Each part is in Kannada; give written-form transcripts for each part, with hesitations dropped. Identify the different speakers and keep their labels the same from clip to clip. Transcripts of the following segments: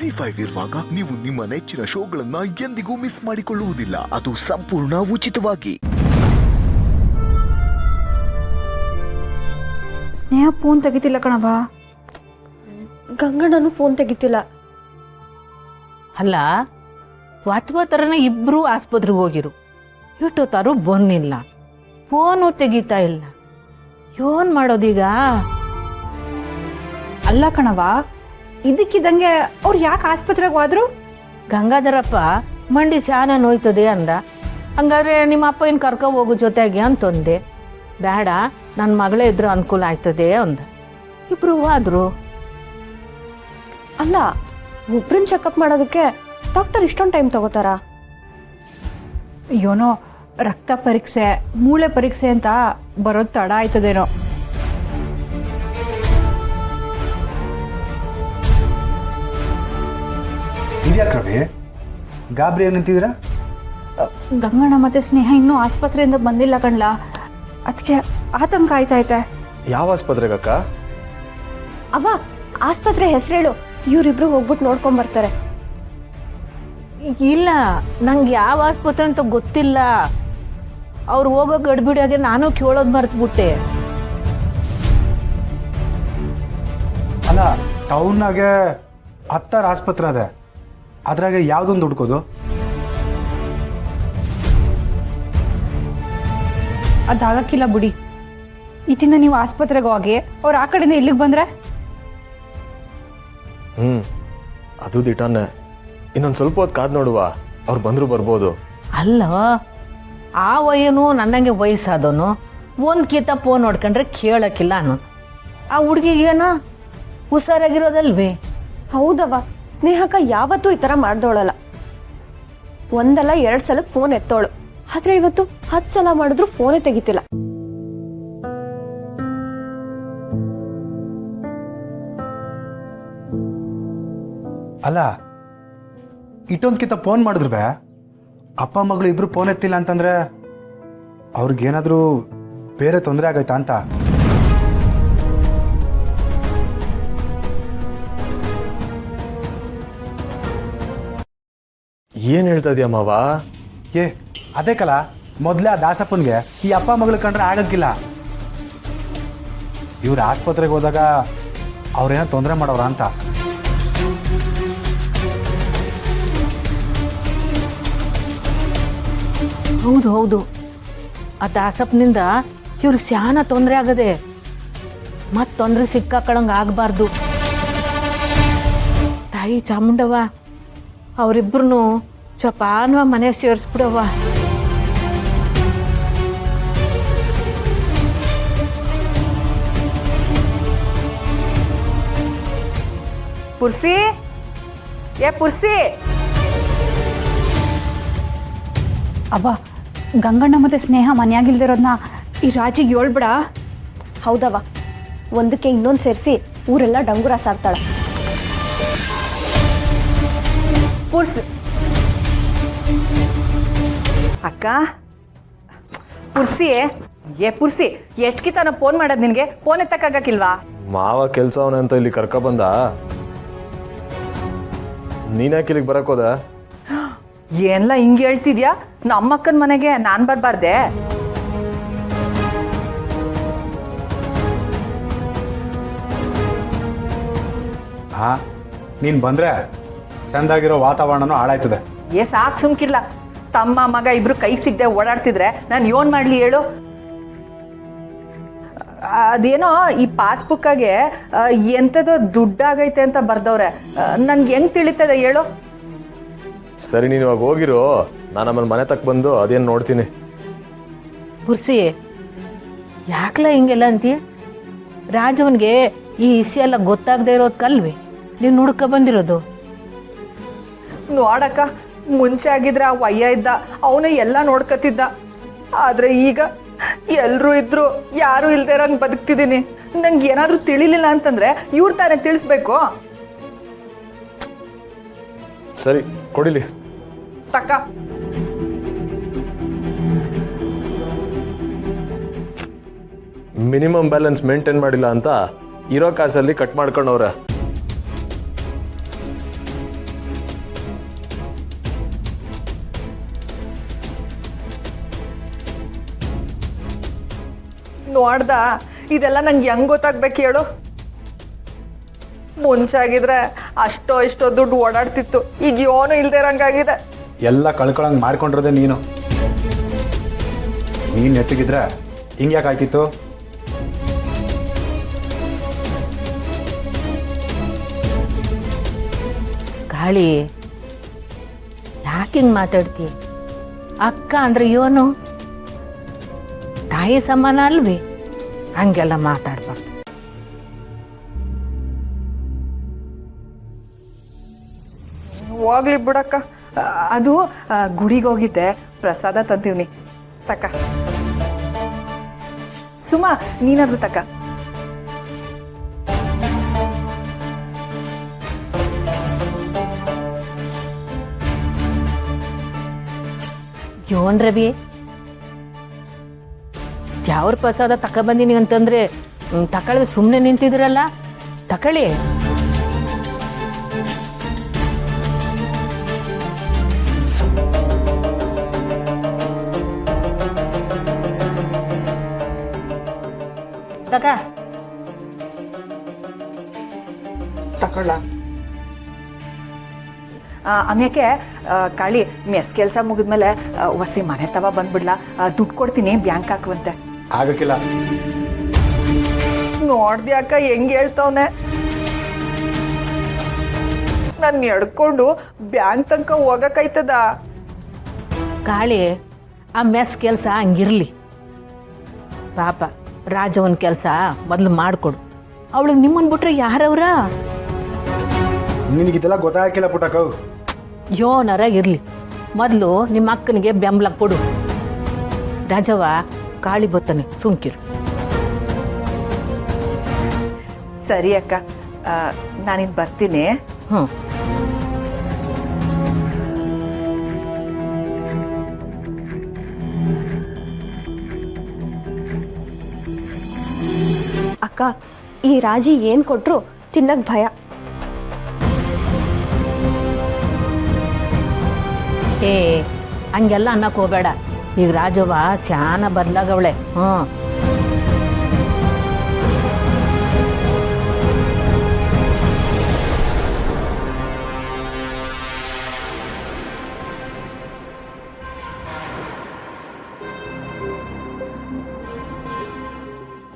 Speaker 1: ಜಿ5 ಇರುವಾಗ ನೀವು ನಿಮ್ಮ ನೆಚ್ಚಿನ ಶೋಗಳನ್ನ ಎಂದಿಗೂ ಮಿಸ್ ಮಾಡಿಕೊಳ್ಳುವುದಿಲ್ಲ. ಅದು ಸಂಪೂರ್ಣ ಉಚಿತವಾಗಿ.
Speaker 2: ಸ್ನೇಹ ಫೋನ್ ತೆಗಿತಿಲ್ಲ ಕಣವ.
Speaker 3: ಗಂಗಣ್ಣನು ಫೋನ್ ತೆಗಿತಿಲ್ಲ.
Speaker 4: ಅಲ್ಲ ವಾತ್ವಾತರನ ಇಬ್ರು ಆಸ್ಪತ್ರೆಗೆ ಹೋಗಿರು, ಇಟ್ಟೋತಾರು ಬಂದಿಲ್ಲ, ಫೋನು ತೆಗಿತಾ ಇಲ್ಲ. ಏನ್ ಮಾಡೋದೀಗ?
Speaker 2: ಅಲ್ಲ ಕಣವ, ಇದಕ್ಕಿದ್ದಂಗೆ ಅವ್ರು ಯಾಕೆ ಆಸ್ಪತ್ರೆಗೆ ಹೋದ್ರು?
Speaker 4: ಗಂಗಾಧರಪ್ಪ ಮಂಡಿ ಶಾನ ನೋಯ್ತದೆ ಅಂದ. ಹಂಗಾದ್ರೆ ನಿಮ್ಮ ಅಪ್ಪ ಏನು ಕರ್ಕೊ ಹೋಗು ಜೊತೆಗೆ ಅಂತಂದೆ. ಬೇಡ, ನನ್ನ ಮಗಳೇ ಇದ್ರು ಅನುಕೂಲ ಆಯ್ತದೆ ಅಂದ. ಇಬ್ರು ಹೋದ್ರು.
Speaker 3: ಅಲ್ಲ, ಒಬ್ರನ್ನ ಚೆಕಪ್ ಮಾಡೋದಕ್ಕೆ ಡಾಕ್ಟರ್ ಇಷ್ಟೊಂದು ಟೈಮ್ ತಗೋತಾರಾ?
Speaker 2: ಏನೋ ರಕ್ತ ಪರೀಕ್ಷೆ, ಮೂಳೆ ಪರೀಕ್ಷೆ ಅಂತ ಬರೋದು ತಡ ಆಯ್ತದೇನೋ.
Speaker 5: ಇದ್ಯಾಕೆ ರವಿ ಗಾಬರಿ ನಿಂತಿದ್ದೀರಾ?
Speaker 2: ಗಂಗಣ್ಣ ಮತ್ತೆ ಸ್ನೇಹ ಇನ್ನೂ ಆಸ್ಪತ್ರೆಯಿಂದ ಬಂದಿಲ್ಲ ಕಣ್ಲ, ಅದಕ್ಕೆ ಆತಂಕ ಆಯ್ತೈತೆ.
Speaker 6: ಯಾವ ಆಸ್ಪತ್ರೆಗಕ್ಕ?
Speaker 3: ಅವ ಆಸ್ಪತ್ರೆ ಹೆಸರೇಳು, ಇವ್ರಿಬ್ರು ಹೋಗ್ಬಿಟ್ಟು ನೋಡ್ಕೊಂಡ್ ಬರ್ತಾರೆ.
Speaker 4: ಇಲ್ಲ, ನಂಗೆ ಯಾವ ಆಸ್ಪತ್ರೆ ಅಂತ ಗೊತ್ತಿಲ್ಲ. ಅವ್ರು ಹೋಗೋ ಗಡ್ಬಿಡಿಯಾಗೆ ನಾನು ಕೇಳೋದು ಮರ್ತ್ಬಿಟ್ಟೆ.
Speaker 5: ಅಲ್ಲ, ಟೌನ್ನಾಗೆ 10 ಆಸ್ಪತ್ರೆ ಅದೇ, ಅದ್ರಾಗೆ ಯಾವುದೊಂದು ಹುಡ್ಕೋದು?
Speaker 2: ಅದಾಗಕ್ಕಿಲ್ಲ ಬಿಡಿ. ಇತ್ತಿಂದ ನೀವು ಆಸ್ಪತ್ರೆಗೆ ಹೋಗಿ ಅವ್ರು ಆ ಕಡೆಯಿಂದ ಇಲ್ಲಿಗೆ ಬಂದ್ರೆ
Speaker 6: ಅದು ದಿಟಾನೆ. ಇನ್ನೊಂದು ಸ್ವಲ್ಪ ಹೊತ್ತು ಕಾದು ನೋಡುವ, ಅವ್ರು ಬಂದರೂ ಬರ್ಬೋದು.
Speaker 4: ಅಲ್ಲ, ಆ ವಯನು ನನ್ನಂಗೆ ವಯಸ್ಸಾದವನು ಒಂದು ಕಿತ್ತ ಫೋನ್ ನೋಡ್ಕೊಂಡ್ರೆ ಕೇಳಕ್ಕಿಲ್ಲ ಅನ್ನೋನು. ಆ ಹುಡುಗಿಗೇನೋ ಹುಷಾರಾಗಿರೋದಲ್ವೇ?
Speaker 3: ಹೌದವ, ಸ್ನೇಹಕ್ಕ ಯಾವತ್ತೂ ಈ ಥರ ಮಾಡ್ದೋಳಲ್ಲ. ಒಂದಲ್ಲ 2 ಸಲಕ್ಕೆ ಫೋನ್ ಎತ್ತೋಳು, ಆದ್ರೆ ಇವತ್ತು 10 ಸಲ ಮಾಡಿದ್ರು ಫೋನೇ ತೆಗಿತಿಲ್ಲ.
Speaker 5: ಅಲ್ಲ, ಇಟ್ಟೊಂದ್ಕಿಂತ ಫೋನ್ ಮಾಡಿದ್ರು ಬೇ ಅಪ್ಪ ಮಗಳು ಇಬ್ರು ಫೋನ್ ಎತ್ತಿಲ್ಲ ಅಂತಂದ್ರೆ ಅವ್ರಿಗೇನಾದರೂ ಬೇರೆ ತೊಂದರೆ ಆಗೈತಾ ಅಂತ.
Speaker 6: ಏನು ಹೇಳ್ತಾ ಇದೀಯ ಮಾವ?
Speaker 5: ಏ ಅದೇ ಕಲ, ಮೊದಲೇ ಆ ದಾಸಪ್ಪನಿಗೆ ಈ ಅಪ್ಪ ಮಗಳು ಕಂಡ್ರೆ ಆಗಕ್ಕಿಲ್ಲ. ಇವ್ರು ಆಸ್ಪತ್ರೆಗೆ ಹೋದಾಗ ಅವ್ರೇನೋ ತೊಂದರೆ ಮಾಡೋರ ಅಂತ.
Speaker 4: ಹೌದು ಹೌದು, ಆ ದಾಸಪ್ಪನಿಂದ ಇವ್ರಿಗೆ ಸ್ಯಾನ ತೊಂದರೆ ಆಗದೆ. ಮತ್ತೆ ತೊಂದರೆ ಸಿಕ್ಕಾಕಳಂಗೆ ಆಗಬಾರ್ದು. ತಾಯಿ ಚಾಮುಂಡವ್ವ ಅವರಿಬ್ಬರನ್ನು ಚಪಾನ್ವ ಮನೆಗೆ ಸೇರಿಸ್ಬಿಡವ್ವ.
Speaker 7: ಪುರ್ಸಿ, ಏ ಪುರ್ಸಿ.
Speaker 2: ಅಬ್ಬ, ಗಂಗಣ್ಣ ಮತ್ತೆ ಸ್ನೇಹ ಮನೆಯಾಗಿಲ್ದಿರೋದನ್ನ ಈ ರಾಜಿಗೆ ಹೇಳ್ಬಿಡ.
Speaker 3: ಹೌದವ, ಒಂದಕ್ಕೆ ಇನ್ನೊಂದು ಸೇರಿಸಿ ಊರೆಲ್ಲ ಡಂಗುರ ಸಾರ್ತಾಳೆ.
Speaker 7: ಪುರ್ಸಿ ಅಕ್ಕ, ಪುರ್ಸಿ, ಏ ಪುರ್ಸಿ, ಎಟ್ಕಿ ತಾನ ಫೋನ್ ಮಾಡೋದು ನಿನಗೆ? ಫೋನ್ ಎತ್ತಕ್ಕಾಗಕ್ಕಿಲ್ವಾ?
Speaker 6: ಮಾವ ಕೆಲ್ಸವನ ಅಂತ ಇಲ್ಲಿ ಕರ್ಕೊಬಂದ. ನೀನ್ಯಾಕೆ ಇಲ್ಲಿಗೆ ಬರಕೋದ?
Speaker 7: ಏನೆಲ್ಲ ಹಿಂಗೆ ಹೇಳ್ತಿದ್ಯಾ? ನಮ್ಮಕ್ಕನ ಮನೆಗೆ ನಾನು ಬರಬಾರ್ದೆ?
Speaker 5: ಹಾ, ನೀನು ಬಂದರೆ ಚೆಂದಾಗಿರೋ ವಾತಾವರಣನೂ ಹಾಳಾಯ್ತದೆ.
Speaker 7: ಏ ಸಾಕು, ಸುಮ್ಕಿಲ್ಲ. ತಮ್ಮ ಮಗ ಇಬ್ರು ಕೈಗೆ ಸಿಗದೆ ಓಡಾಡ್ತಿದ್ರೆ ನಾನು ಏನು ಮಾಡಲಿ ಹೇಳು? ಅದೇನೋ ಈ ಪಾಸ್ಬುಕ್ಕಾಗೆ ಎಂಥದೋ ದುಡ್ಡಾಗೈತೆ ಅಂತ ಬರ್ದವ್ರೆ. ನನ್ಗೆ ಹೆಂಗೆ ತಿಳಿತದೆ ಹೇಳು?
Speaker 6: ಸರಿ, ನೀನು ಇವಾಗ ಹೋಗಿರು, ನಾನು ಆಮೇಲೆ ಮನೆ ತಕ್ಕ ಬಂದು ಅದೇನು ನೋಡ್ತೀನಿ.
Speaker 4: ಪುರ್ಸಿ, ಯಾಕಲ ಹಿಂಗೆಲ್ಲ ಅಂತೀಯ? ರಾಜವನ್ಗೆ ಈ ಇಸಿ ಎಲ್ಲ ಗೊತ್ತಾಗದೆ ಇರೋದಕ್ಕಲ್ವೇ ನೀವು ನುಡ್ಕ ಬಂದಿರೋದು?
Speaker 7: ನೋಡಕ್ಕ, ಮುಂಚೆ ಆಗಿದ್ರೆ ಆ ವಯ್ಯ ಇದ್ದ, ಅವನೇ ಎಲ್ಲ ನೋಡ್ಕತಿದ್ದ. ಆದರೆ ಈಗ ಎಲ್ಲರೂ ಇದ್ರು, ಯಾರೂ ಇಲ್ದೇ ಇರೋಂಗೆ ಬದುಕ್ತಿದ್ದೀನಿ. ನಂಗೆ ಏನಾದರೂ ತಿಳಿಲಿಲ್ಲ ಅಂತಂದ್ರೆ ಇವ್ರು ತಾನೇ ತಿಳಿಸ್ಬೇಕು.
Speaker 6: ಸರಿ, ಕೊಡಿಲಿ.
Speaker 7: ತಕ್ಕ
Speaker 6: ಮಿನಿಮಮ್ ಬ್ಯಾಲೆನ್ಸ್ ಮೇಂಟೈನ್ ಮಾಡಿಲ್ಲ ಅಂತ ಇರೋ ಕಾಸಲ್ಲಿ ಕಟ್ ಮಾಡ್ಕೊಂಡವ್ರೆ.
Speaker 7: ನೋಡ್ದ ಇದೆಲ್ಲ ನಂಗೆ ಹೆಂಗ್ ಗೊತ್ತಾಗ್ಬೇಕು ಹೇಳು. ಮುಂಚೆ ಆಗಿದ್ರೆ ಅಷ್ಟೋ ಇಷ್ಟೋ ದುಡ್ಡು ಓಡಾಡ್ತಿತ್ತು, ಈಗ ಏನೂ ಇಲ್ದೇ ಇರಂಗಾಗಿದೆ.
Speaker 5: ಎಲ್ಲ ಕಳ್ಕೊಳಂಗೆ ಮಾಡ್ಕೊಂಡಿರೋದೆ ನೀನು ನೆತ್ತಿಗಿದ್ರೆ ಹಿಂಗೆ ಯಾಕೆ ಆಯ್ತಿತ್ತು?
Speaker 4: ಗಾಳಿ ಯಾಕೆ ಹಿಂಗೆ ಮಾತಾಡ್ತಿ? ಅಕ್ಕ ಅಂದ್ರೆ ಇವನು ತಾಯಿ ಸಮಾನ ಅಲ್ವೇ? ಹಂಗೆಲ್ಲ ಮಾತಾಡ್ಬಾರ್ದು.
Speaker 7: ಹೋಗ್ಲಿ ಬಿಡಕ್ಕ. ಅದು ಗುಡಿಗೆ ಹೋಗಿದ್ದೆ, ಪ್ರಸಾದ ತಂತೀವ್ನಿ. ತಕ್ಕ ಸುಮಾ, ನೀನಾದ್ರು ತಕ್ಕ.
Speaker 4: ಜೋನ್ ರವಿ, ಯಾವ್ರ ಪ್ರಸಾದ ತಗೊಬಂದಿನಿ ಅಂತಂದ್ರೆ ತಗೊಳ್ಳಿ ಸುಮ್ಮನೆ ನಿಂತಿದ್ರಲ್ಲ, ತಗೊಳ್ಳಿ.
Speaker 7: ತಕೊಳ್ಳ. ಆಮ್ಯಾಕೆ ಕಾಳಿ, ಮೆಸ್ ಕೆಲಸ ಮುಗಿದ್ಮೇಲೆ ಹೊಸಿ ಮನೆ ತವ ಬಂದ್ಬಿಡ್ಲಾ? ದುಡ್ಡು ಕೊಡ್ತೀನಿ, ಬ್ಯಾಂಕ್ ಹಾಕುವಂತೆ.
Speaker 5: ಆಗಕ್ಕಿಲ್ಲ.
Speaker 7: ನೋಡ್ದಿ ಅಕ್ಕ ಹೆಂಗ್ ಹೇಳ್ತವನೆ. ನನ್ನ ಎಡ್ಕೊಂಡು ಬ್ಯಾಂಕ್ ತನಕ ಹೋಗಕ್ಕಾಯ್ತದ?
Speaker 4: ಕಾಳಿ, ಆ ಮೆಸ್ ಕೆಲಸ ಹಂಗಿರ್ಲಿ. ಪಾಪ ರಾಜವನ್ ಕೆಲಸ ಮೊದಲು ಮಾಡಿಕೊಡು. ಅವಳಿಗೆ ನಿಮ್ಮನ್ನು ಬಿಟ್ರೆ ಯಾರವ್ರ?
Speaker 5: ನಿನಗಿದೆಲ್ಲ ಗೊತ್ತಾಗಿಲ್ಲ ಪುಟ್ಟಕ್ಕ.
Speaker 4: ಯೋನರ ಇರಲಿ, ಮೊದಲು ನಿಮ್ಮ ಅಕ್ಕನಿಗೆ ಬೆಂಬಲ ಕೊಡು. ರಾಜವ ಕಾಳಿ ಬತ್ತಾನೆ, ಸುಮ್ಕಿರು.
Speaker 7: ಸರಿ ಅಕ್ಕ, ನಾನಿನ್ ಬರ್ತೀನಿ.
Speaker 4: ಹ್ಞೂ.
Speaker 3: ಅಕ್ಕ, ಈ ರಾಜಿ ಏನು ಕೊಟ್ಟರು ತಿನ್ನಕ್ಕೆ ಭಯ.
Speaker 4: ಏ, ಹಂಗೆಲ್ಲ ಅನ್ನಕ್ಕೆ ಹೋಗಬೇಡ. ಈಗ ರಾಜವ್ವ ಸ್ಯಾನ ಬದಲಾಗವಳೆ. ಹ್ಞೂ.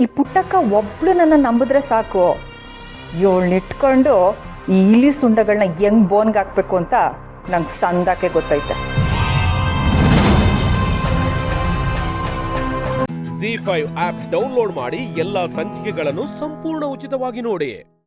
Speaker 7: ಈ ಪುಟ್ಟಕ್ಕ ಒಬ್ಳು ನನ್ನ ನಂಬಿದ್ರೆ ಸಾಕು, ಇವಳನ್ನಿಟ್ಕೊಂಡು ಈ ಇಲಿ ಸುಂಡಗಳನ್ನ ಹೆಂಗ್ ಬೋನ್ಗೆ ಹಾಕ್ಬೇಕು ಅಂತ ನಂಗೆ ಸಂದಾಕೆ ಗೊತ್ತೈತೆ.
Speaker 8: ZEE5 ಆಪ್ ಡೌನ್ಲೋಡ್ ಮಾಡಿ ಎಲ್ಲಾ ಸಂಚಿಕೆಗಳನ್ನು ಸಂಪೂರ್ಣ ಉಚಿತವಾಗಿ ನೋಡಿ.